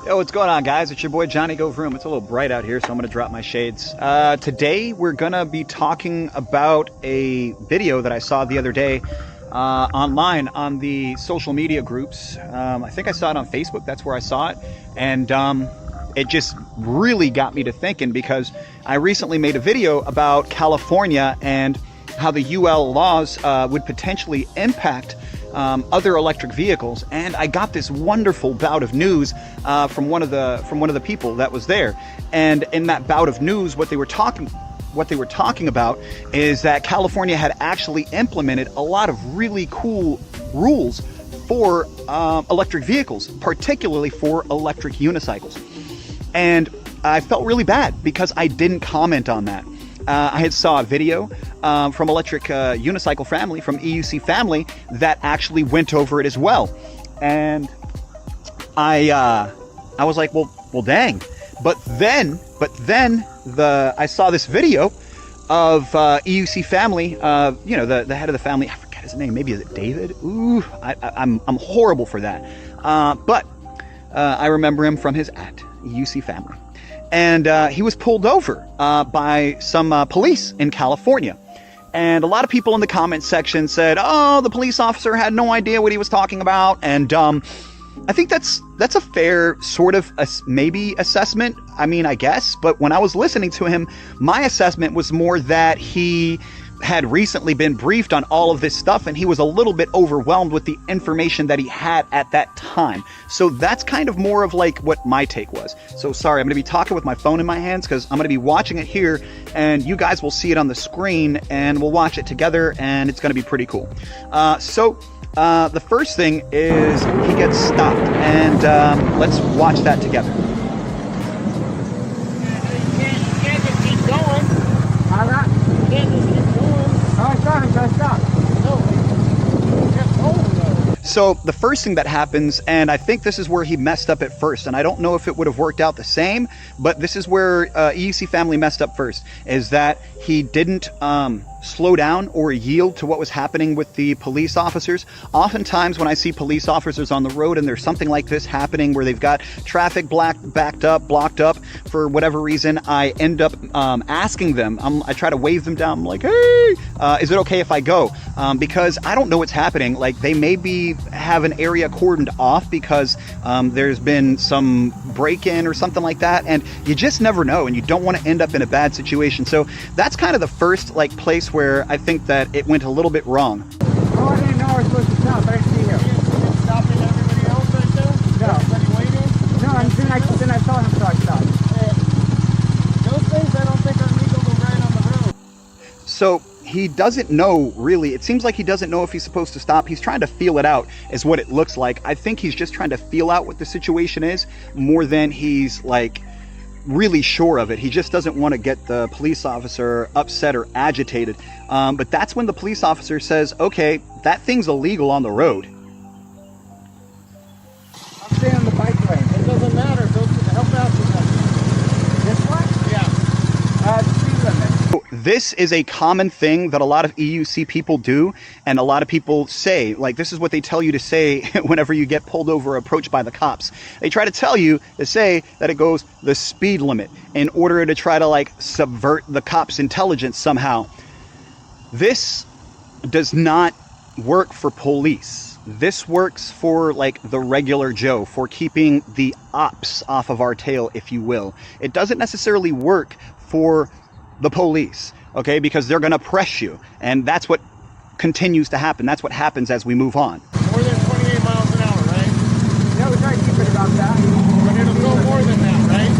Yo, what's going on, guys? It's your boy Johnny Go Vroom. It's a little bright out here, so I'm going to drop my shades. Today, we're going to be talking about a video that I saw the other day online on the social media groups. I think I saw it on Facebook. That's where I saw it. And it just really got me to thinking, because I recently made a video about California and how the UL laws would potentially impact other electric vehicles, and I got this wonderful bout of news from one of the people that was there. And in that bout of news, what they were talking about is that California had actually implemented a lot of really cool rules for electric vehicles, particularly for electric unicycles. And I felt really bad because I didn't comment on that. I had saw a video from Electric Unicycle Family, from EUC Family, that actually went over it as well. And I was like, well, dang. But then I saw this video of EUC Family, the head of the family. I forget his name. Maybe is it David? Ooh, I'm horrible for that. But I remember him from his EUC Family. And he was pulled over by some police in California. And a lot of people in the comment section said, oh, the police officer had no idea what he was talking about. And I think that's a fair sort of maybe assessment. I mean, I guess. But when I was listening to him, my assessment was more that he had recently been briefed on all of this stuff, and he was a little bit overwhelmed with the information that he had at that time. So that's kind of more of like what my take was. So sorry, I'm going to be talking with my phone in my hands because I'm going to be watching it here, and you guys will see it on the screen, and we'll watch it together, and it's going to be pretty cool. So the first thing is he gets stopped, and let's watch that together. You can't just keep going. How that? You can't just keep going. Stop. So the first thing that happens, and I think this is where he messed up at first, and I don't know if it would have worked out the same, but this is where EUC Family messed up first, is that he didn't slow down or yield to what was happening with the police officers. Oftentimes when I see police officers on the road and there's something like this happening where they've got traffic blocked up for whatever reason, I end up asking them, I try to wave them down, I'm like, hey, is it okay if I go? Because I don't know what's happening. Like, they maybe have an area cordoned off because there's been some break-in or something like that, and you just never know, and you don't want to end up in a bad situation. So that's kind of the first place where I think that it went a little bit wrong. Oh, I didn't know I was supposed to stop. I didn't see him. You stopping everybody else right there? No. Everybody waiting? No, and then I saw him, so I stopped. Those things I don't think are legal to ride on the road. So he doesn't know, really. It seems like he doesn't know if he's supposed to stop. He's trying to feel it out, is what it looks like. I think he's just trying to feel out what the situation is more than he's like really sure of it. He just doesn't want to get the police officer upset or agitated. But that's when the police officer says, okay, that thing's illegal on the road. I'm staying on the bike lane. It doesn't matter. How fast is that? This one? Yeah. Speed limit. This is a common thing that a lot of EUC people do, and a lot of people say, like, this is what they tell you to say whenever you get pulled over or approached by the cops. They try to tell you to say that it goes the speed limit in order to try to like subvert the cops' intelligence somehow. This does not work for police. This works for like the regular Joe, for keeping the ops off of our tail, if you will. It doesn't necessarily work for the police, okay, because they're going to press you, and that's what continues to happen. That's what happens as we move on. More than 28 miles an hour, right? No, we try to keep it about that. But it'll go more than that, right?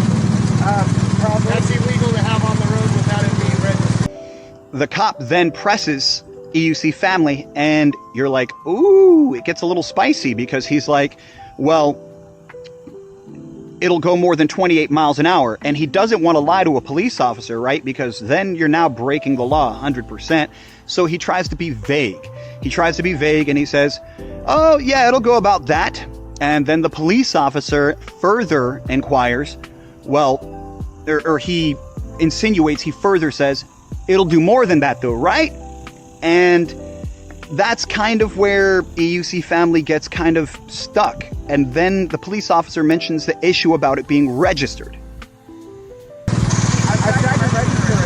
Probably. That's illegal to have on the road without it being registered. The cop then presses EUC Family, and you're like, ooh, it gets a little spicy, because he's like, well, it'll go more than 28 miles an hour. And he doesn't want to lie to a police officer, right? Because then you're now breaking the law 100%. So he tries to be vague. He tries to be vague, and he says, oh, yeah, it'll go about that. And then the police officer further inquires, well, or he insinuates, he further says, it'll do more than that though, right? And that's kind of where EUC family gets kind of stuck. And then the police officer mentions the issue about it being registered. I tried to register it.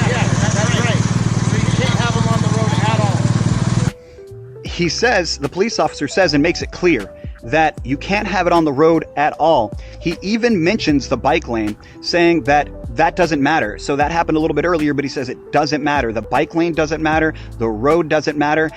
Yeah, that's right. So you can't have them on the road at all. He says, the police officer says and makes it clear that you can't have it on the road at all. He even mentions the bike lane, saying that that doesn't matter. So that happened a little bit earlier, but he says it doesn't matter. The bike lane doesn't matter. The road doesn't matter.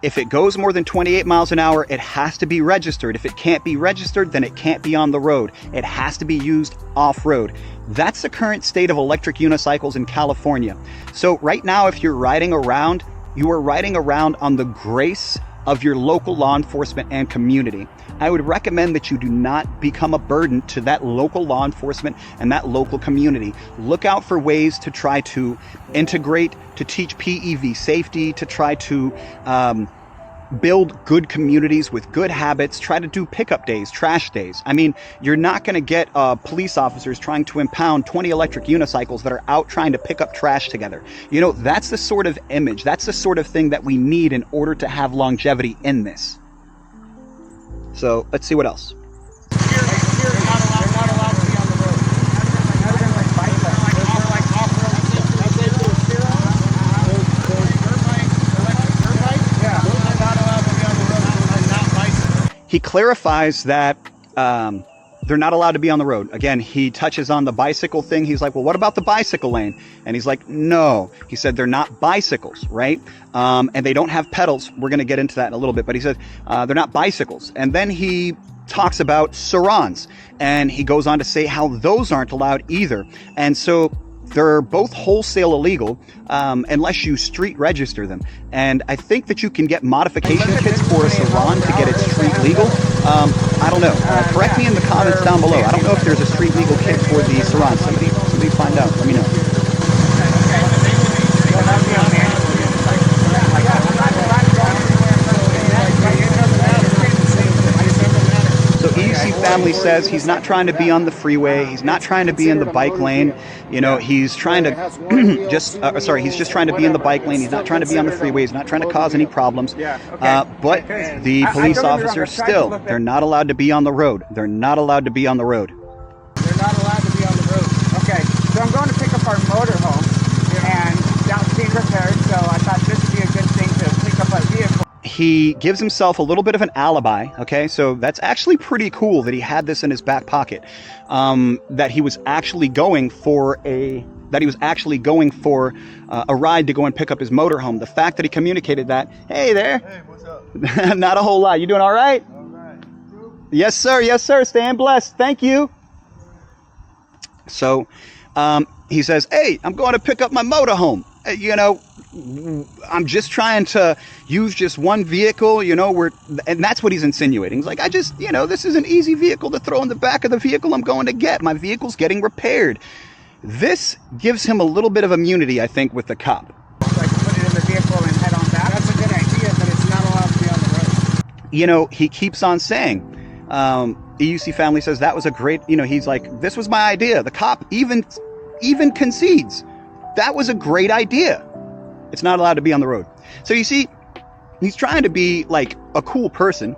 If it goes more than 28 miles an hour, it has to be registered. If it can't be registered, then it can't be on the road. It has to be used off-road. That's the current state of electric unicycles in California. So right now, if you're riding around, you are riding around on the grace of your local law enforcement and community. I would recommend that you do not become a burden to that local law enforcement and that local community. Look out for ways to try to integrate, to teach PEV safety, to try to build good communities with good habits. Try to do pickup days, trash days. I mean, you're not going to get police officers trying to impound 20 electric unicycles that are out trying to pick up trash together. You know, that's the sort of image, that's the sort of thing that we need in order to have longevity in this. So let's see what else. You're not allowed to be on the road. Other than like bike lanes. Those are like off-road. That's it for Surrons. Those dirt bikes, electric dirt bikes. Yeah. Those are not allowed to be on the road and not bicycles. He clarifies that they're not allowed to be on the road. Again, he touches on the bicycle thing. He's like, well, what about the bicycle lane? And he's like, no. He said they're not bicycles, right? And they don't have pedals. We're going to get into that in a little bit. But he said they're not bicycles. And then he talks about Surrons. And he goes on to say how those aren't allowed either. And so they're both wholesale illegal unless you street register them. And I think that you can get modification kits for a Surron to get it street legal. I don't know. Correct me in the comments down below. I don't know if there's a street legal kit for the Surron. Somebody find out. Let me know. So EUC family says he's not trying to be on the freeway. He's not trying to be in the bike lane. You know, he's trying to he's just trying to be in the bike lane. He's not trying to be on the freeway. He's not trying to cause any problems. But the police officers still, they're not allowed to be on the road. They're not allowed to be on the road. They're not allowed to be on the road. Okay, so I'm going to pick up our motorhome, and that's being repaired, so I thought this would be a good thing to pick up our vehicle. He gives himself a little bit of an alibi, okay? So that's actually pretty cool that he had this in his back pocket, that he was actually going for a ride to go and pick up his motorhome. The fact that he communicated that, hey there. Hey, what's up? Not a whole lot. You doing all right? All right. Yes, sir. Yes, sir. Staying blessed. Thank you. So he says, hey, I'm going to pick up my motorhome. You know, I'm just trying to use just one vehicle, you know, and that's what he's insinuating. He's like, this is an easy vehicle to throw in the back of the vehicle I'm going to get. My vehicle's getting repaired. This gives him a little bit of immunity, I think, with the cop. So I can put it in the vehicle and head on back? That's a good idea, but it's not allowed to be on the road. You know, he keeps on saying, EUC family says that was a great, you know, he's like, this was my idea. The cop even concedes. That was a great idea. It's not allowed to be on the road. So you see, he's trying to be like a cool person.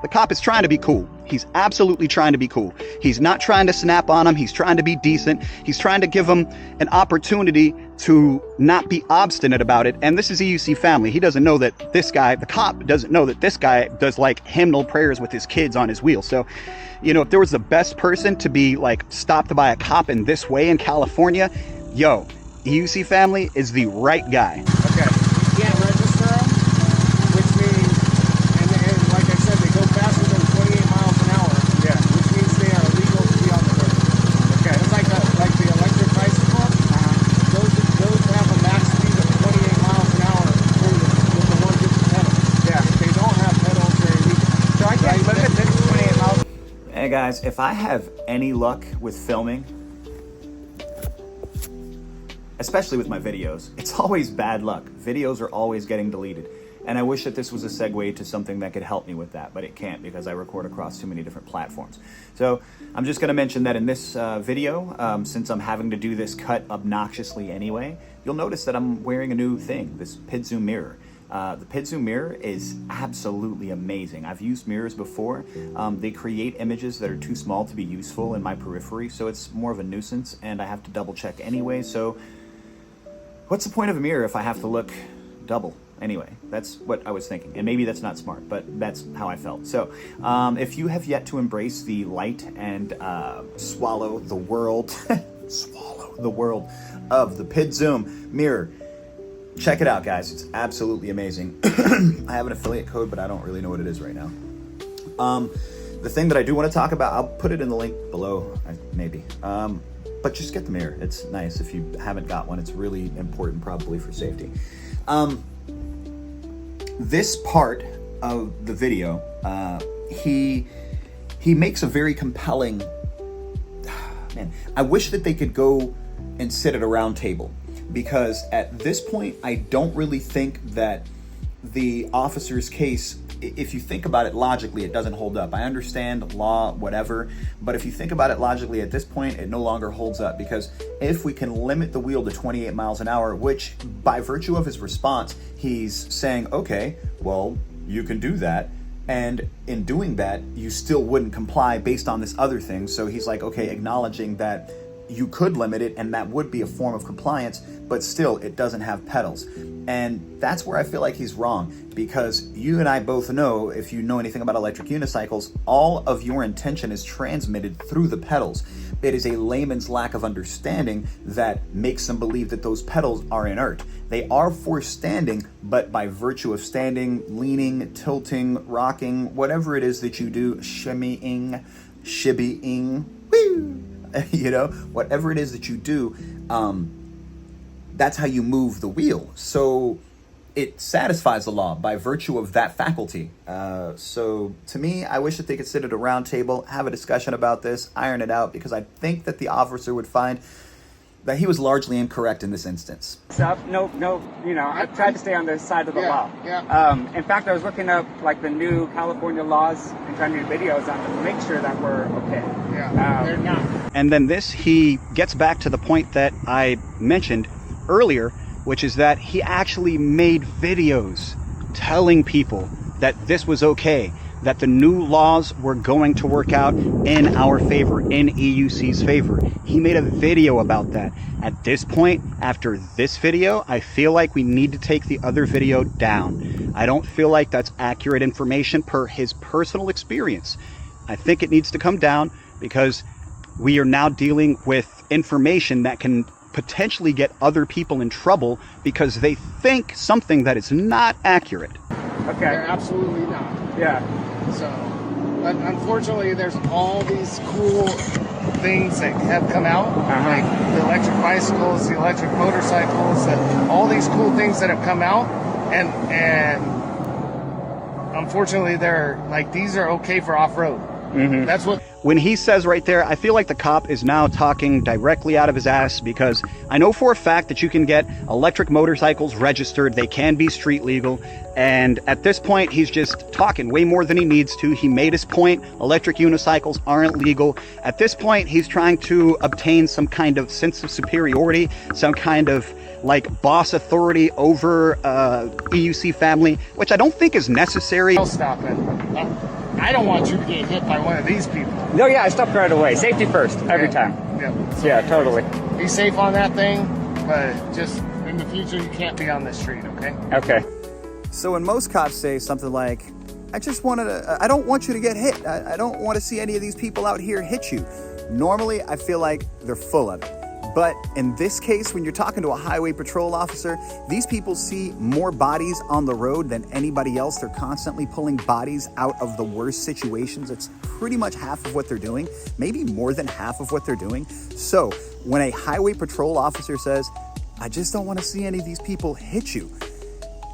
The cop is trying to be cool. He's absolutely trying to be cool. He's not trying to snap on him. He's trying to be decent. He's trying to give him an opportunity to not be obstinate about it. And this is EUC family. He doesn't know that this guy, the cop, doesn't know that this guy does like hymnal prayers with his kids on his wheel. So, you know, if there was the best person to be like stopped by a cop in this way in California, yo, EUC family is the right guy. Okay. You can't register them, which means, and like I said, they go faster than 28 miles an hour. Yeah. Which means they are illegal to be on the road. Okay. It's like the electric bicycle. Those have a max speed of 28 miles an hour with the ones with the pedals. Yeah. If they don't have pedals, they're illegal. So I can't limit this to 28 miles. Hey guys, if I have any luck with filming, especially with my videos, it's always bad luck. Videos are always getting deleted. And I wish that this was a segue to something that could help me with that, but it can't because I record across too many different platforms. So I'm just gonna mention that in this video, since I'm having to do this cut obnoxiously anyway, you'll notice that I'm wearing a new thing, this PidZoom mirror. The PidZoom mirror is absolutely amazing. I've used mirrors before. They create images that are too small to be useful in my periphery, so it's more of a nuisance, and I have to double check anyway. So what's the point of a mirror if I have to look double? Anyway, that's what I was thinking, and maybe that's not smart, but that's how I felt. So if you have yet to embrace the light and swallow the world of the PidZoom mirror, check it out, guys. It's absolutely amazing. I have an affiliate code, but I don't really know what it is right now. The thing that I do want to talk about, I'll put it in the link below, maybe. But just get the mirror. It's nice. If you haven't got one, it's really important, probably for safety. This part of the video, he makes a very compelling. Man, I wish that they could go and sit at a round table, because at this point, I don't really think that the officer's case, if you think about it logically, it doesn't hold up. I understand law, whatever, but if you think about it logically, at this point, it no longer holds up, because if we can limit the wheel to 28 miles an hour, which by virtue of his response, he's saying, okay, well, you can do that. And in doing that, you still wouldn't comply based on this other thing. So he's like, okay, acknowledging that you could limit it, and that would be a form of compliance, but still it doesn't have pedals. And that's where I feel like he's wrong, because you and I both know, if you know anything about electric unicycles, all of your intention is transmitted through the pedals. It is a layman's lack of understanding that makes them believe that those pedals are inert. They are for standing, but by virtue of standing, leaning, tilting, rocking, whatever it is that you do, shimmying, woo, you know, whatever it is that you do, that's how you move the wheel. So it satisfies the law by virtue of that faculty. So to me, I wish that they could sit at a round table, have a discussion about this, iron it out, because I think that the officer would find that he was largely incorrect in this instance. No, you know, I tried to stay on the side of the law. Yeah. In fact, I was looking up like the new California laws and trying to do videos on them to make sure that we're okay. Yeah, they're not. And then he gets back to the point that I mentioned earlier, which is that he actually made videos telling people that this was okay, that the new laws were going to work out in our favor, in EUC's favor. He made a video about that. At this point, after this video, I feel like we need to take the other video down. I don't feel like that's accurate information per his personal experience. I think it needs to come down, because we are now dealing with information that can potentially get other people in trouble because they think something that is not accurate. Okay. They're absolutely not. Yeah. So, but unfortunately, there's all these cool things that have come out, like the electric bicycles, the electric motorcycles, and all these cool things that have come out, and unfortunately, they're like, these are okay for off-road. Mm-hmm. That's what. When he says right there, I feel like the cop is now talking directly out of his ass, because I know for a fact that you can get electric motorcycles registered. They can be street legal. And at this point, he's just talking way more than he needs to. He made his point. Electric unicycles aren't legal. At this point, he's trying to obtain some kind of sense of superiority, some kind of like boss authority over EUC family, which I don't think is necessary. I'll stop it. I don't want you to get hit by one of these people. No, yeah, I stopped right away. Safety first, every time. Yeah. So Yeah, totally. Be safe on that thing, but just in the future, you can't be on this street, okay? Okay. So when most cops say something like, I don't want you to get hit. I don't want to see any of these people out here hit you. Normally, I feel like they're full of it. But in this case, when you're talking to a highway patrol officer, these people see more bodies on the road than anybody else. They're constantly pulling bodies out of the worst situations. It's pretty much half of what they're doing, maybe more than half of what they're doing. So when a highway patrol officer says, I just don't want to see any of these people hit you,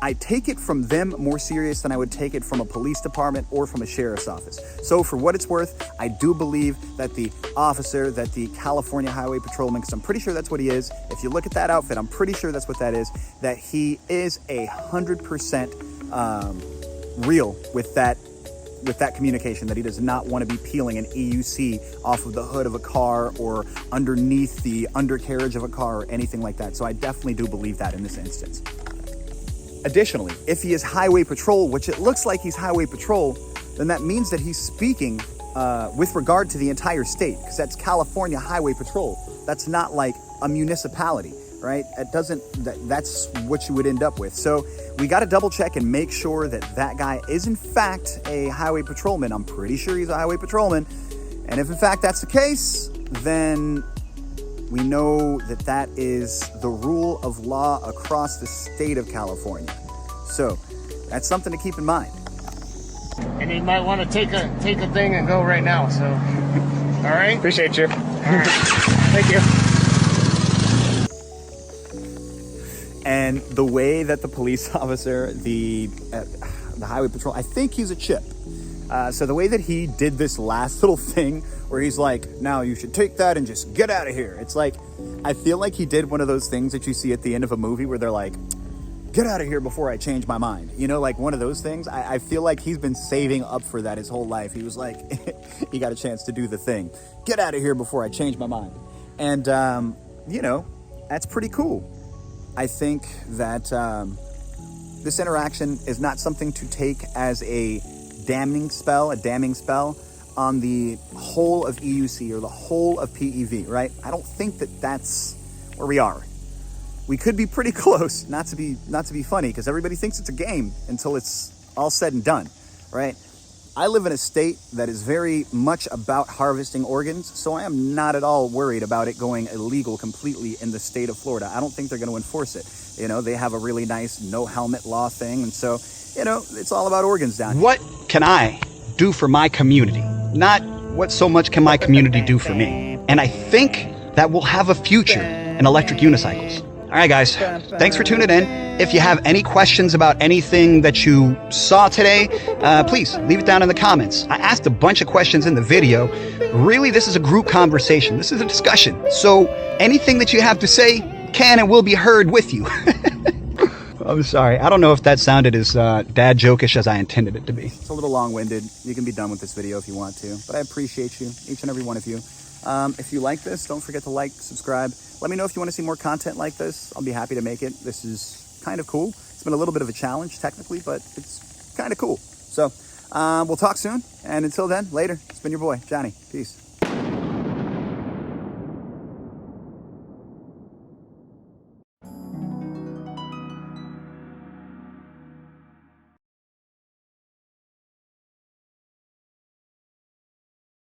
I take it from them more serious than I would take it from a police department or from a sheriff's office. So for what it's worth, I do believe that the officer, that the California Highway Patrolman, because I'm pretty sure that's what he is. If you look at that outfit, I'm pretty sure that's what that is, that he is 100% real with that communication, that he does not want to be peeling an EUC off of the hood of a car or underneath the undercarriage of a car or anything like that. So I definitely do believe that in this instance. Additionally, if he is highway patrol, which it looks like he's highway patrol, then that means that he's speaking with regard to the entire state, because that's California Highway Patrol. That's not like a municipality, right? That's what you would end up with. So we got to double check and make sure that that guy is in fact a highway patrolman. I'm pretty sure he's a highway patrolman. And if in fact that's the case, then we know that that is the rule of law across the state of California. So that's something to keep in mind. And you might want to take a thing and go right now. So, all right. Appreciate you. All right. Thank you. And the way that the police officer, the highway patrol, I think he's a chip. So the way that he did this last little thing where he's like, now you should take that and just get out of here. It's like, I feel like he did one of those things that you see at the end of a movie where they're like, get out of here before I change my mind. You know, like one of those things. I feel like he's been saving up for that his whole life. He was like, he got a chance to do the thing. Get out of here before I change my mind. And, you know, that's pretty cool. I think that this interaction is not something to take as a damning spell on the whole of EUC or the whole of PEV, right? I don't think that that's where we are. We could be pretty close, not to be funny, because everybody thinks it's a game until it's all said and done, right? I live in a state that is very much about harvesting organs, so I am not at all worried about it going illegal completely in the state of Florida. I don't think they're going to enforce it. You know, they have a really nice no helmet law thing, and so, you know, it's all about organs down here. What can I do for my community? Not what so much can my community do for me. And I think that we'll have a future in electric unicycles. All right, guys, thanks for tuning in. If you have any questions about anything that you saw today, please leave it down in the comments. I asked a bunch of questions in the video. Really, this is a group conversation. This is a discussion. So anything that you have to say can and will be heard with you. I'm sorry. I don't know if that sounded as dad jokish as I intended it to be. It's a little long-winded. You can be done with this video if you want to, but I appreciate you, each and every one of you. If you like this, don't forget to like, subscribe. Let me know if you want to see more content like this. I'll be happy to make it. This is kind of cool. It's been a little bit of a challenge technically, but it's kind of cool. So we'll talk soon. And until then, later. It's been your boy, Johnny. Peace.